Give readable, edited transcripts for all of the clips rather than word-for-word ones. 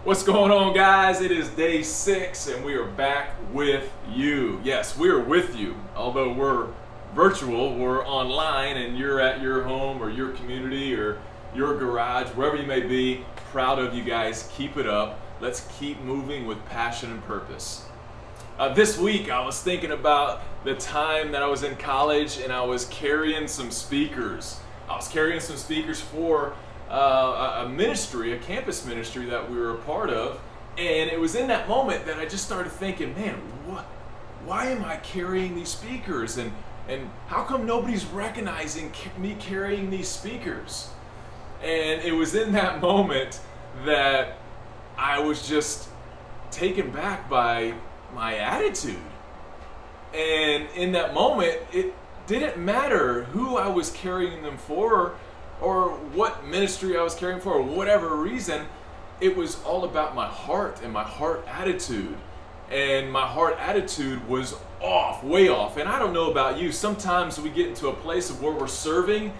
What's going on, guys? It is day 6 and we are back with you. Yes, we are with you. Although we're virtual, we're online and you're at your home or your community or your garage, wherever you may be. Proud of you guys. Keep it up. Let's keep moving with passion and purpose. This week I was thinking about the time that I was in college and I was carrying some speakers. I was carrying some speakers for a ministry, a campus ministry that we were a part of, and it was in that moment that I just started thinking, man, why am I carrying these speakers, and how come nobody's recognizing me carrying these speakers? And it was in that moment that I was just taken back by my attitude. And in that moment, it didn't matter who I was carrying them for or what ministry I was carrying for or whatever reason. It was all about my heart and my heart attitude. And my heart attitude was off, way off. And I don't know about you, sometimes we get into a place of where we're serving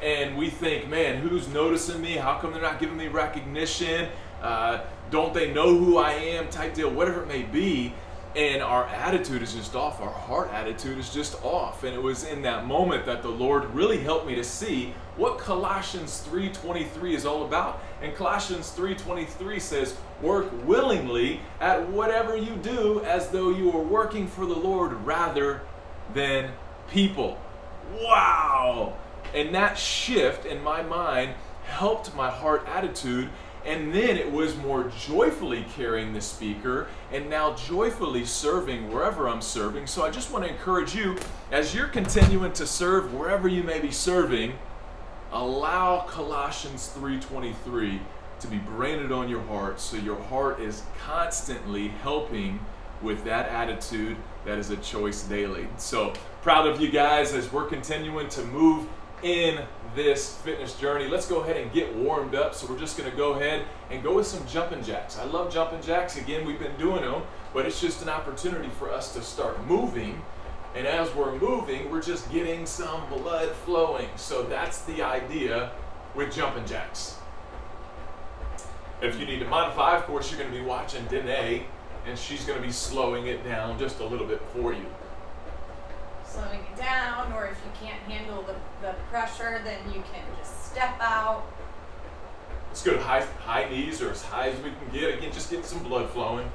and we think, man, who's noticing me? How come they're not giving me recognition? Don't they know who I am? Type deal, whatever it may be. And our attitude is just off. Our heart attitude is just off. And it was in that moment that the Lord really helped me to see what Colossians 3:23 is all about. And Colossians 3:23 says, work willingly at whatever you do as though you were working for the Lord rather than people. Wow! And that shift in my mind helped my heart attitude. And then it was more joyfully carrying the speaker and now joyfully serving wherever I'm serving. So I just want to encourage you, as you're continuing to serve wherever you may be serving, allow Colossians 3:23 to be branded on your heart so your heart is constantly helping with that attitude that is a choice daily. So proud of you guys as we're continuing to move in this fitness journey. Let's go ahead and get warmed up. So we're just going to go ahead and go with some jumping jacks. I love jumping jacks. Again, we've been doing them, but it's just an opportunity for us to start moving. And as we're moving, we're just getting some blood flowing. So that's the idea with jumping jacks. If you need to modify, of course, you're going to be watching Danae, and she's going to be slowing it down just a little bit for you. Slowing it down, or if you can't handle the pressure, then you can just step out. Let's go to high knees or as high as we can get. Again, just getting some blood flowing.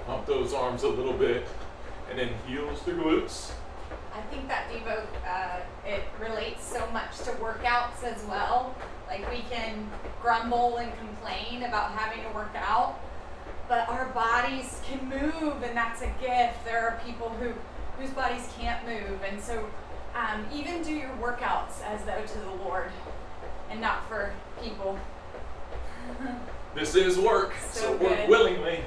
Pump those arms a little bit, and then heels to glutes. I think that Devo, it relates so much to workouts as well. Like we can grumble and complain about having to work out, but our bodies can move, and that's a gift. There are people whose bodies can't move, and so even do your workouts as though to the Lord and not for people. This is work, so good. Work willingly.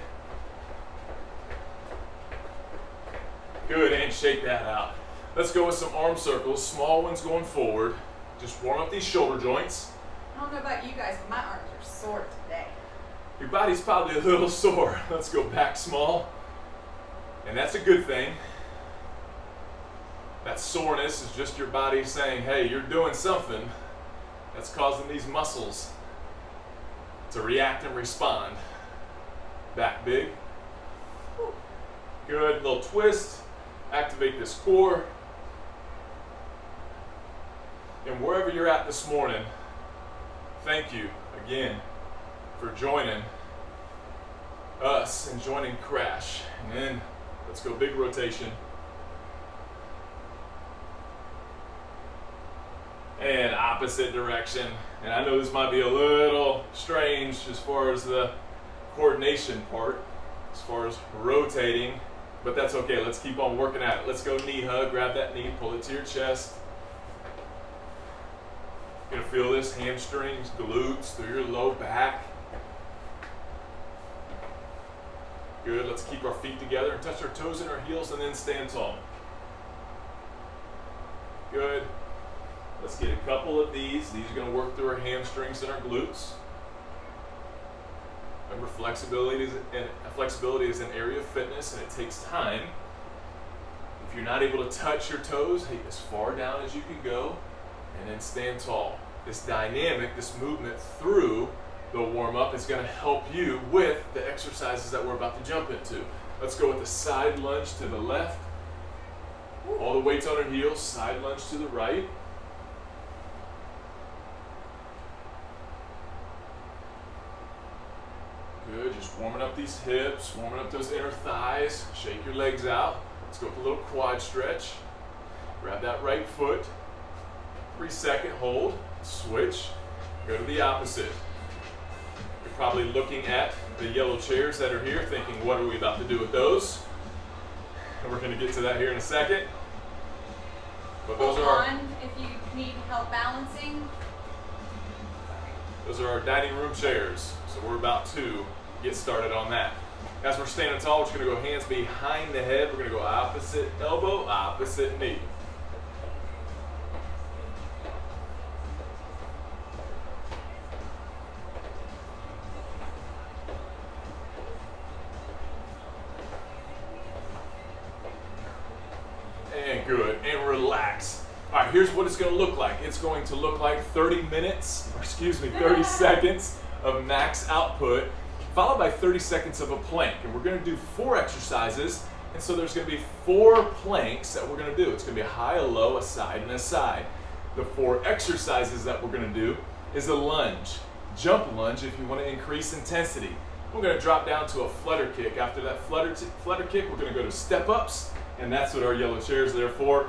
Good, and shake that out. Let's go with some arm circles, small ones going forward. Just warm up these shoulder joints. I don't know about you guys, but my arms are sore today. Your body's probably a little sore. Let's go back small. And that's a good thing. That soreness is just your body saying, hey, you're doing something that's causing these muscles to react and respond. Back big. Good, little twist. Activate this core. And wherever you're at this morning, thank you again for joining us and joining Crash. And then let's go big rotation. And opposite direction. And I know this might be a little strange as far as the coordination part, as far as rotating, but that's okay. Let's keep on working at it. Let's go knee hug. Grab that knee, pull it to your chest. You're gonna feel this hamstrings, glutes, through your low back. Good, let's keep our feet together and touch our toes and our heels and then stand tall. Good. Let's get a couple of these. These are gonna work through our hamstrings and our glutes. Remember, flexibility is an area of fitness and it takes time. If you're not able to touch your toes, hey, as far down as you can go, and then stand tall. This dynamic, this movement through the warm-up is going to help you with the exercises that we're about to jump into. Let's go with the side lunge to the left. All the weights on our heels, side lunge to the right. Good, just warming up these hips, warming up those inner thighs. Shake your legs out. Let's go with a little quad stretch. Grab that right foot. 3-second hold, switch, go to the opposite. You're probably looking at the yellow chairs that are here thinking, what are we about to do with those? And we're going to get to that here in a second. But those Hold are on if you need help balancing. Those are our dining room chairs. So we're about to get started on that. As we're standing tall, we're just going to go hands behind the head. We're going to go opposite elbow, opposite knee. And good, and relax. All right, here's what it's going to look like. It's going to look like 30 seconds of max output, followed by 30 seconds of a plank. And we're going to do 4 exercises, and so there's going to be 4 planks that we're going to do. It's going to be a high, a low, a side, and a side. The 4 exercises that we're going to do is a lunge, jump lunge if you want to increase intensity. We're going to drop down to a flutter kick. After that flutter kick, we're going to go to step ups, and that's what our yellow chair is there for.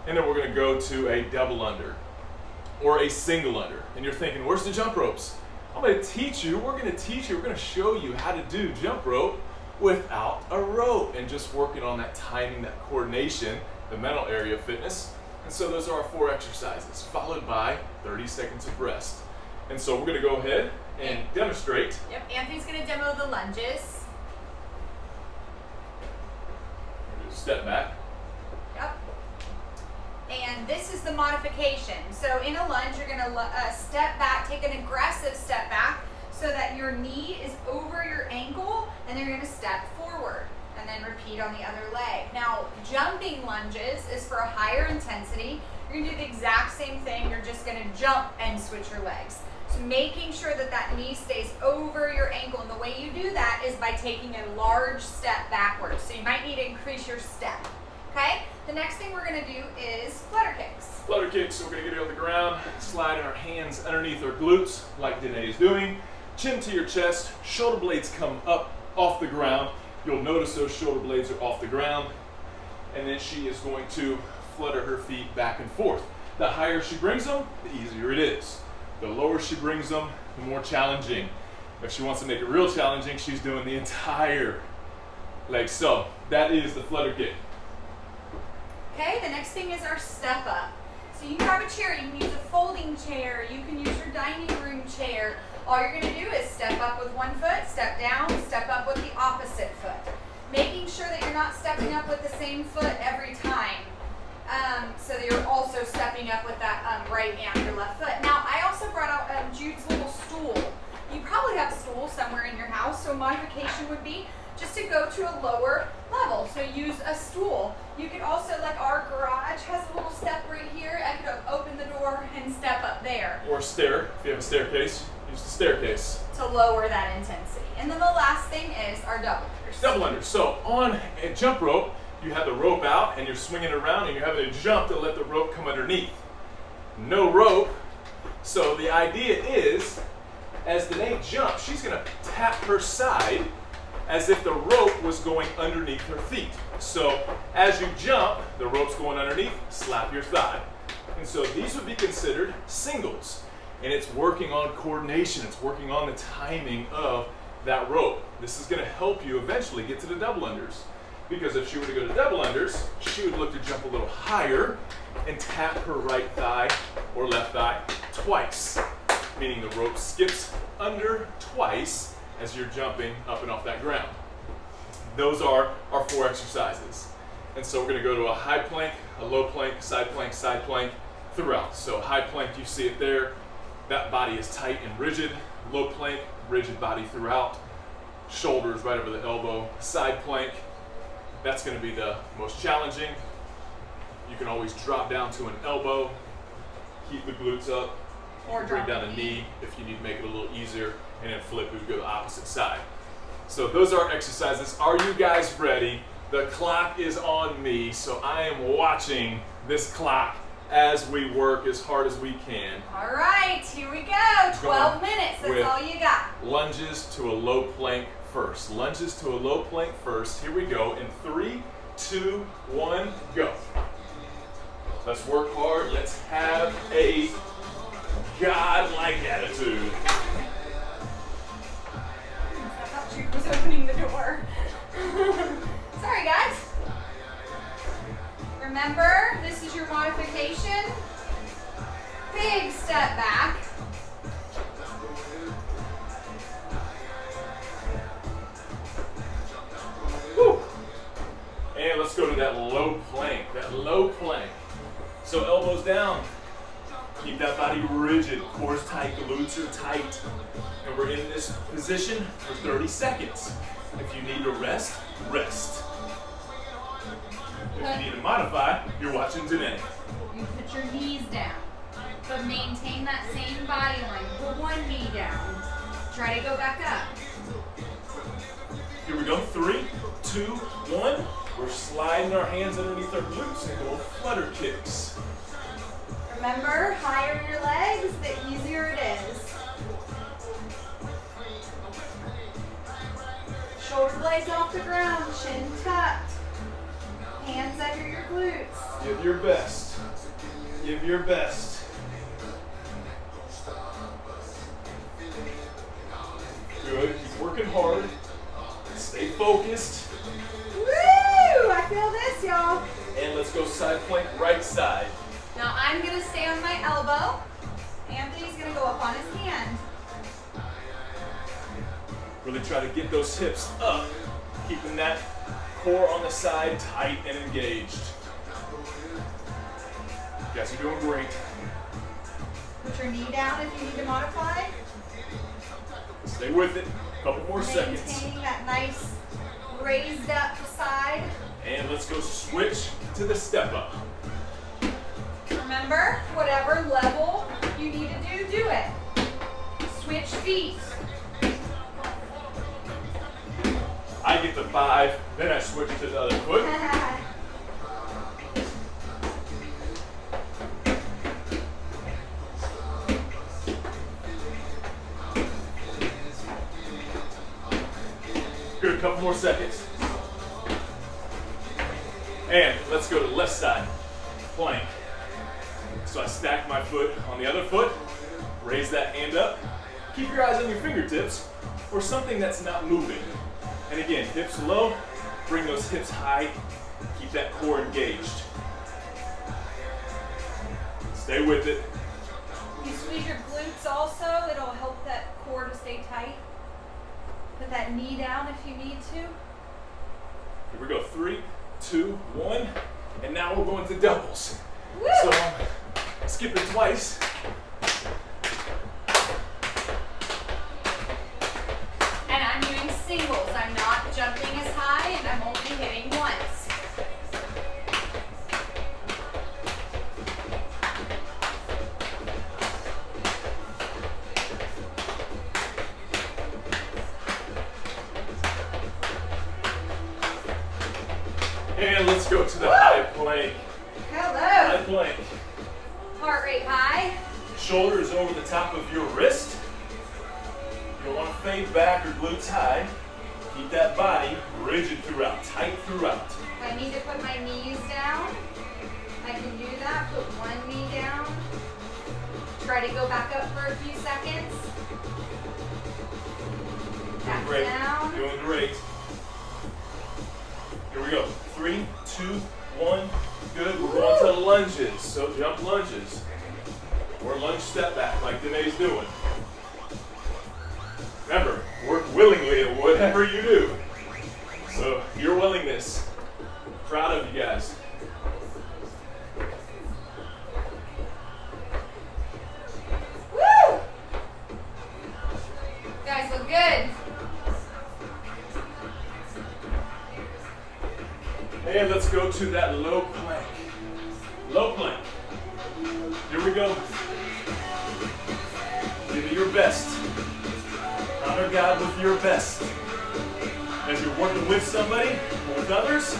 And then we're going to go to a double under or a single under. And you're thinking, where's the jump ropes? I'm going to teach you, we're going to show you how to do jump rope without a rope and just working on that timing, that coordination, the mental area of fitness. And so those are our 4 exercises, followed by 30 seconds of rest. And so we're going to go ahead and demonstrate. Yep, Anthony's going to demo the lunges. Step back. Yep. And this is the modification. So in a lunge, you're going to step back, take an aggressive step back so that your knee is over your ankle, and then you're going to step forward and then repeat on the other leg. Now, jumping lunges is for a higher intensity. You're going to do the exact same thing. You're just going to jump and switch your legs. So making sure that that knee stays over your ankle, and the way you do that is by taking a large step backwards. So you might need to increase your step. Okay? The next thing we're going to do is flutter kicks. Flutter kicks, so we're going to get it on the ground, sliding our hands underneath our glutes like Danae is doing. Chin to your chest, shoulder blades come up off the ground. You'll notice those shoulder blades are off the ground. And then she is going to flutter her feet back and forth. The higher she brings them, the easier it is. The lower she brings them, the more challenging. If she wants to make it real challenging, she's doing the entire leg. So that is the flutter kick. Okay, the next thing is our step up. So you can grab a chair, you can use a folding chair, you can use your dining room chair. All you're going to do is step up with one foot, step down, step up with the opposite foot. Making sure that you're not stepping up with the same foot every time. So that you're also stepping up with that right and your left foot. Now, I also brought out Jude's little stool. You probably have a stool somewhere in your house, so modification would be just to go to a lower level. So use a stool. You could also, like our garage has a little step right here. I could open the door and step up there. Or stair, if you have a staircase, use the staircase. To lower that intensity. And then the last thing is our double unders. Double unders. So on a jump rope, you have the rope out and you're swinging it around and you're having to jump to let the rope come underneath. No rope. So the idea is, as Danae jumps, she's going to tap her side as if the rope was going underneath her feet. So as you jump, the rope's going underneath, slap your thigh. And so these would be considered singles. And it's working on coordination. It's working on the timing of that rope. This is going to help you eventually get to the double unders. Because if she were to go to double unders, she would look to jump a little higher and tap her right thigh or left thigh twice. Meaning the rope skips under twice as you're jumping up and off that ground. Those are our 4 exercises. And so we're going to go to a high plank, a low plank, side plank throughout. So high plank, you see it there. That body is tight and rigid. Low plank, rigid body throughout. Shoulders right over the elbow. Side plank, that's going to be the most challenging. You can always drop down to an elbow, keep the glutes up, Or You bring drop down a a knee. knee if you need to make it a little easier, and then flip, we would go the opposite side. So those are our exercises. Are you guys ready? The clock is on me, so I am watching this clock as we work as hard as we can. All right, here we go. 12 minutes, that's with all you got. Lunges to a low plank first. Lunges to a low plank first. Here we go in 3, 2, 1, go. Let's work hard. Let's have a God-like attitude. I thought Jude was opening the door. Sorry, guys. Remember, this is your modification. Big step back. Woo. And let's go to that low plank, So elbows down. Keep that body rigid, core's tight, glutes are tight. And we're in this position for 30 seconds. If you need to rest, rest. If you need to modify, you're watching today. You put your knees down, but maintain that same body line. Put one knee down. Try to go back up. Here we go, 3, 2, 1. We're sliding our hands underneath our glutes and go flutter kicks. Remember, higher your legs, the easier it is. Shoulder blades off the ground, chin tucked. Hands under your glutes. Give your best. Give your best. Good, keep working hard. Stay focused. Woo! I feel this, y'all. And let's go side plank, right side. Now I'm gonna stay on my elbow. Anthony's gonna go up on his hand. Really try to get those hips up, keeping that core on the side tight and engaged. You guys are doing great. Put your knee down if you need to modify. Stay with it. A couple more seconds. Maintaining that nice raised up side. And let's go switch to the step up. Remember, whatever level you need to do it. Switch feet. I get to 5, then I switch to the other foot. Good, a couple more seconds. And let's go to the left side, plank. So I stack my foot on the other foot, raise that hand up. Keep your eyes on your fingertips or something that's not moving. And again, hips low, bring those hips high, keep that core engaged. Stay with it. You squeeze your glutes also, it'll help that core to stay tight. Put that knee down if you need to. Here we go, 3, 2, 1, and now we're going to doubles. Woo! So I'm skipping twice. And I'm doing singles. I'm not jumping as high and I'm only hitting once. And let's go to the high plank. Hello. High plank. Heart rate high. Shoulders over the top of your wrist. You don't want to fade back or glutes high. Keep that body rigid throughout, tight throughout. If I need to put my knees down, I can do that. Put one knee down. Try to go back up for a few seconds. Doing Back great. down. Doing great. Here we go. 3, 2, 1. Good. We're going to lunges. So jump lunges. Or lunge step back like Danae's doing. Remember, work willingly at whatever you do. So your willingness. Proud of you guys. Woo! You guys look good. And let's go to that low plank. Low plank. Here we go. best. Honor God with your best. As you're working with somebody or with others,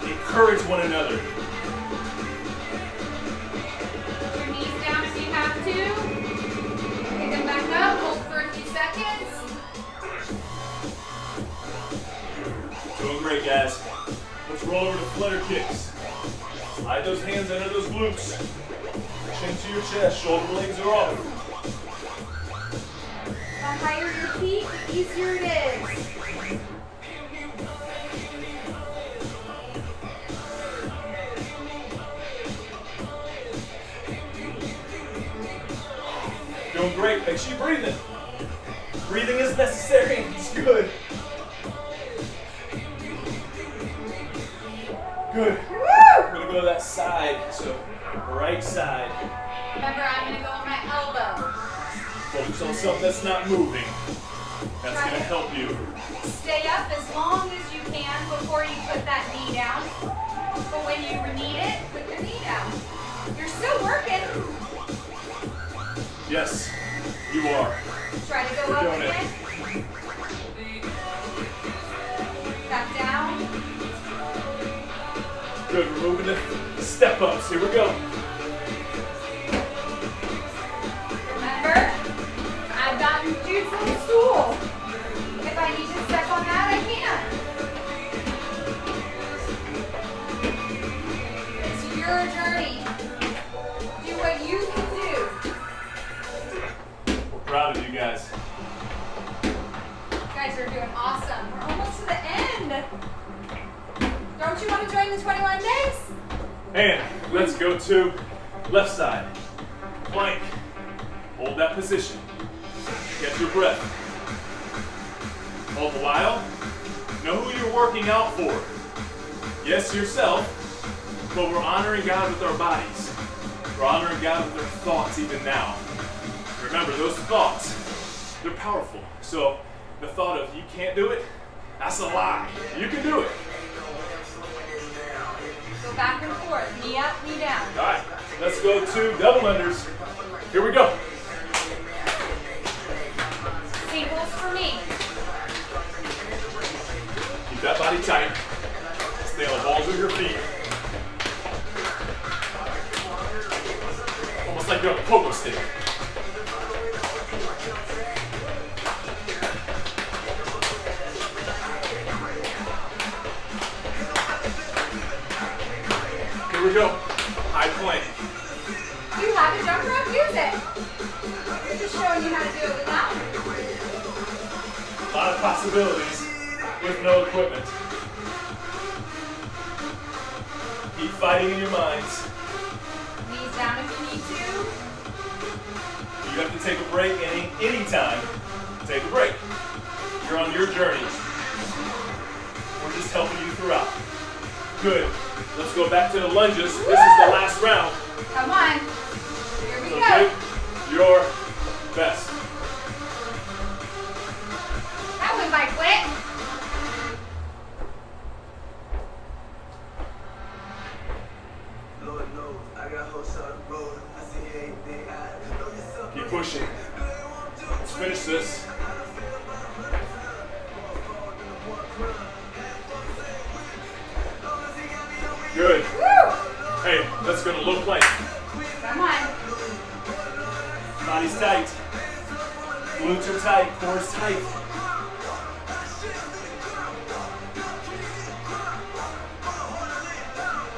encourage one another. Put your knees down if you have to. Pick them back up. Hold for a few seconds. Doing great, guys. Let's roll over to flutter kicks. Slide those hands under those glutes. Chin to your chest. Shoulder blades are off. The higher your feet, the easier it is. Doing great. Make sure you're breathing. Breathing is necessary. It's good. Good. Woo! We're going to go to that side. So, right side. Remember, I'm going to go on my elbow. Focus on something that's not moving. That's going to help you. Stay up as long as you can before you put that knee down. But when you need it, put your knee down. You're still working. Yes, you are. Try to go We're up doing again. Back down. Good. We're moving to step ups. Here we go. Remember, I've got juice on the stool. If I need to step on that, I can. It's your journey. Do what you can do. We're proud of you guys. You guys are doing awesome. We're almost to the end. Don't you want to join the 21 days? And let's go to left side. Plank. Hold that position. Get your breath. All the while, know who you're working out for. Yes, yourself, but we're honoring God with our bodies. We're honoring God with our thoughts even now. Remember, those thoughts, they're powerful. So the thought of you can't do it, that's a lie. You can do it. Go back and forth. Knee up, knee down. All right, let's go to double unders. Here we go. Singles for me. Keep that body tight. Stay on the balls of your feet. Almost like you're on a pogo stick. Here we go. High plank. You have a jump rope, use it. We're just showing you how to do it without it. A lot of possibilities with no equipment. Keep fighting in your minds. Knees down if you need to. You have to take a break anytime. Take a break. You're on your journey. We're just helping you throughout. Good. Let's go back to the lunges. This is the last round. Come on. Here we So go. give your best. That went by quick. Keep pushing. Let's finish this. Good. Woo! Hey, that's gonna look like Come on. body's tight. Glutes are tight, core's tight.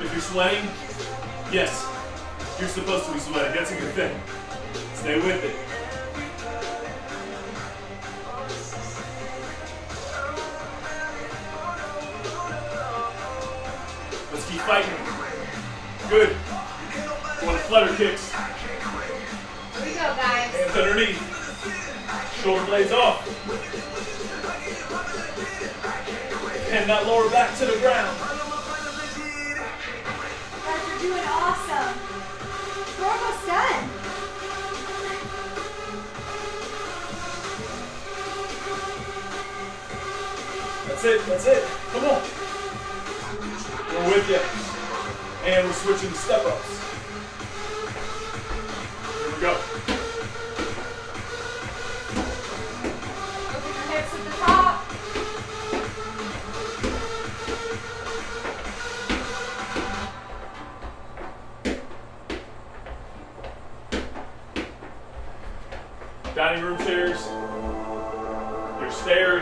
If you're sweating, yes, you're supposed to be sweating. That's a good thing. Stay with it. Let's keep fighting. Good. Going to flutter kicks. Here we go, guys. Hands underneath. Shoulder blades off. And that lower back to the ground. Guys, you're doing awesome. We're almost done. That's it. That's it. Come on. We're with you. And we're switching to step ups. Here we go.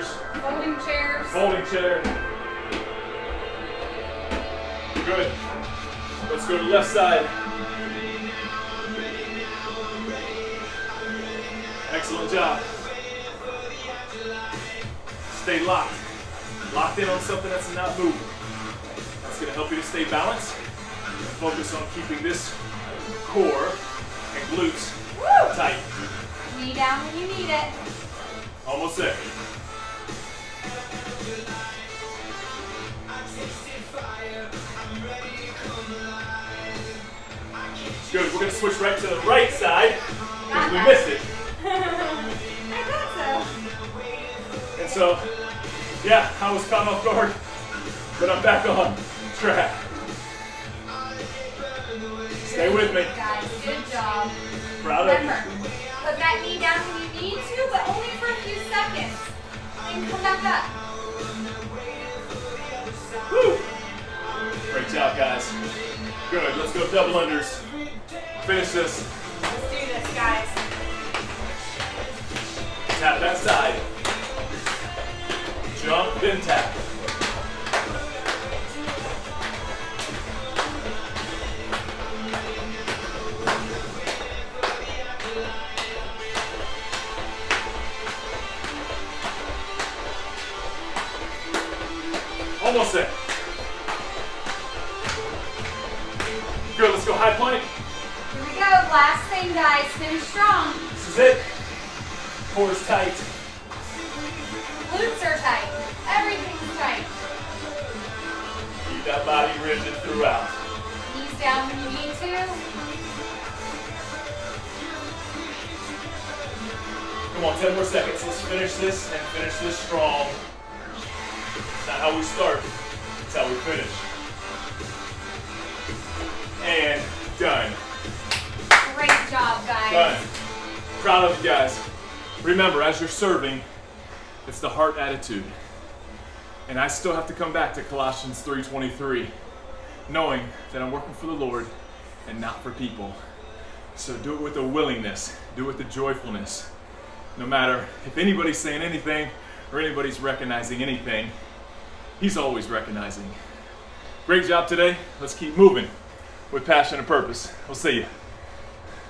chairs. Folding chairs. Folding chair. Good. Let's go to the left side. Excellent job. Stay locked. Locked in on something that's not moving. That's going to help you to stay balanced and focus on keeping this core and glutes tight. Knee down when you need it. Almost there. Good. We're going to switch right to the right side because we missed it. I thought so. And so, yeah, I was caught off guard, but I'm back on track. Stay with me. Guys, good job. Proud of Remember, you. put that knee down when you need to, but only for a few seconds. And come back up. Woo! Great job, guys. Good. Let's go double unders. Finish this. Let's do this, guys. Tap that side. Jump, then tap. Almost there. Good, let's go high plank. Here we go. Last thing, guys. Finish strong. This is it. Core is tight. Glutes are tight. Everything's tight. Keep that body rigid throughout. Knees down when you need to. Come on, 10 more seconds. Let's finish this and finish this strong. It's not how we start, it's how we finish. And done. Great job, guys. Done. Proud of you guys. Remember, as you're serving, it's the heart attitude. And I still have to come back to Colossians 3:23, knowing that I'm working for the Lord and not for people. So do it with a willingness, do it with a joyfulness. No matter if anybody's saying anything or anybody's recognizing anything, He's always recognizing. Great job today. Let's keep moving with passion and purpose. We'll see you.